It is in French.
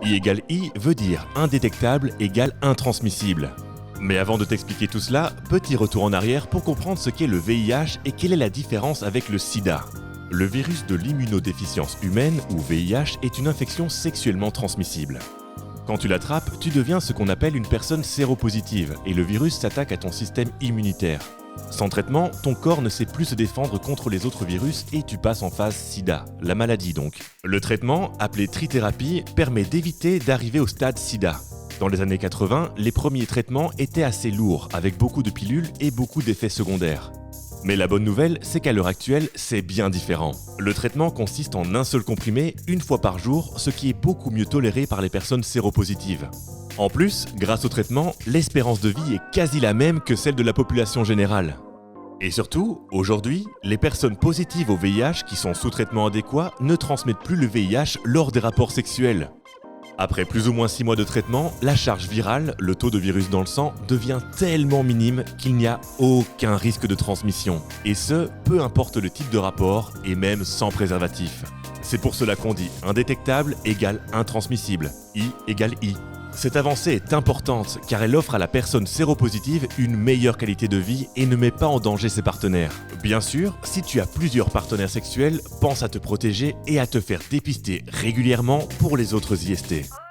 I égale I veut dire indétectable égale intransmissible. Mais avant de t'expliquer tout cela, petit retour en arrière pour comprendre ce qu'est le VIH et quelle est la différence avec le sida. Le virus de l'immunodéficience humaine, ou VIH, est une infection sexuellement transmissible. Quand tu l'attrapes, tu deviens ce qu'on appelle une personne séropositive et le virus s'attaque à ton système immunitaire. Sans traitement, ton corps ne sait plus se défendre contre les autres virus et tu passes en phase sida, la maladie donc. Le traitement, appelé trithérapie, permet d'éviter d'arriver au stade sida. Dans les années 80, les premiers traitements étaient assez lourds, avec beaucoup de pilules et beaucoup d'effets secondaires. Mais la bonne nouvelle, c'est qu'à l'heure actuelle, c'est bien différent. Le traitement consiste en un seul comprimé, une fois par jour, ce qui est beaucoup mieux toléré par les personnes séropositives. En plus, grâce au traitement, l'espérance de vie est quasi la même que celle de la population générale. Et surtout, aujourd'hui, les personnes positives au VIH qui sont sous traitement adéquat ne transmettent plus le VIH lors des rapports sexuels. Après plus ou moins 6 mois de traitement, la charge virale, le taux de virus dans le sang, devient tellement minime qu'il n'y a aucun risque de transmission. Et ce, peu importe le type de rapport, et même sans préservatif. C'est pour cela qu'on dit indétectable égale intransmissible, I égale I. Cette avancée est importante car elle offre à la personne séropositive une meilleure qualité de vie et ne met pas en danger ses partenaires. Bien sûr, si tu as plusieurs partenaires sexuels, pense à te protéger et à te faire dépister régulièrement pour les autres IST.